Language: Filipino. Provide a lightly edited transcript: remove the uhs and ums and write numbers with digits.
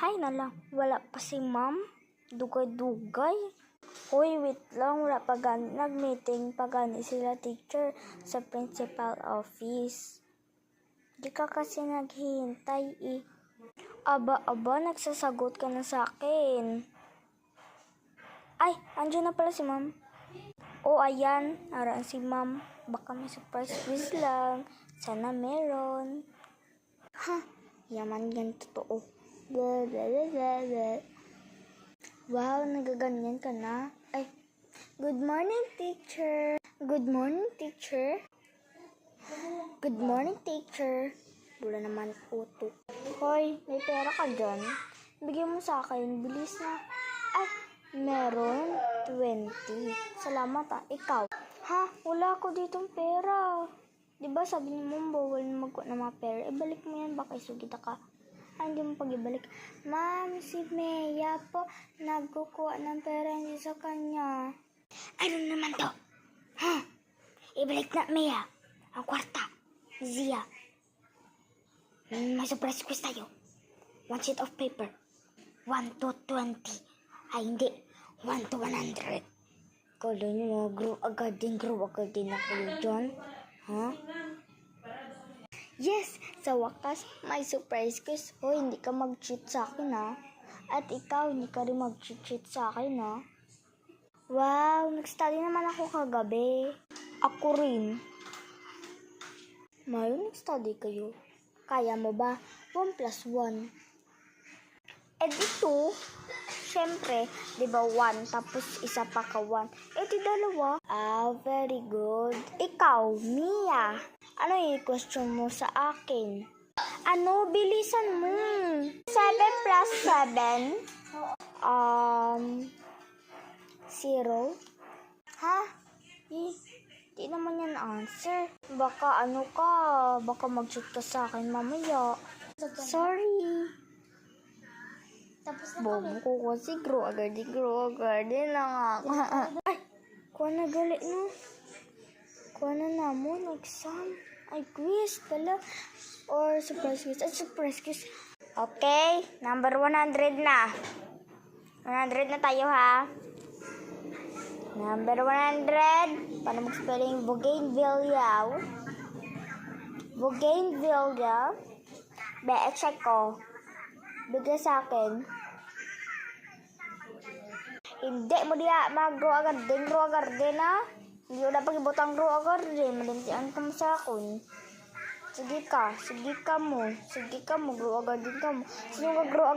Hay na lang, wala pa si ma'am. Dugay-dugay. Hoy, wait lang, wala pa gani. Nag-meeting pa gani sila teacher sa principal office. Di ka kasi naghihintay eh. Aba, nagsasagot ka na sa akin. Ay, andyan na pala si ma'am. O, ayan, naraan si ma'am. Baka may surprise quiz lang. Sana meron. Ha, yaman yan totoo. Blablabla. Wow, nagaganyan ka na. Ay, good morning, teacher. Good morning, teacher. Good morning, teacher. Wala naman uto. Hoy, may pera ka dyan? Bigyan mo sa akin, bilis na. Ay, meron 20. Salamat ah, ikaw. Ha, wala ko ditong pera. Diba sabi ni mom, bawal na magkuha ng mga pera. Ibalik mo yan, baka isugita ka. Ay, hindi mo pag-ibalik. Ma'am, si Mea po, nagkukuha ng pera hindi sa kanya. Ano naman to? Ha? Ibalik na, Mea. Ang kwarta. Zia. May surprise quiz tayo. 1 sheet of paper. 1 to 20. Ay, hindi. 1 to 100. Kala nyo, grow agad din na kayo dyan. Ha? Yes! Sa wakas, may surprise quiz. Hoy, hindi ka mag-cheat sa akin, ha? At ikaw, hindi ka rin mag-cheat sa akin, ha? Wow, nag-study naman ako kagabi. Ako rin. Mayo, nag-study kayo. Kaya mo ba? 1 plus 1. Eh, dito, syempre, di ba 1 tapos isa pa ka 1. Eh, di dalawa. Ah, very good. Ikaw, Mia, ano yung question mo sa akin? Ano? Bilisan mo. 7 plus 7? 0? Ha? Di naman yan answer. Baka ano ka, baka mag-shoot ka sa akin mamaya. Sorry. Bobo ko kasi grow agad lang ako. Ay, kuha na gali no. Kuha na namon, exam. Ay, quiz pala. Or surprise quiz. Ay, surprise quiz. Okay, number 100 na. 100 na tayo ha. Number 100. Paano mag-spelling? Bougainvillea. Bougainvillea. Check ko. Bigay sa akin. Hindi mo diya mag-grow garden ha. Hindi ko dapat ibutang grow garden. Malintian ka mo sa akin. Sige ka mo. Grow garden ka mo. Sino ka grow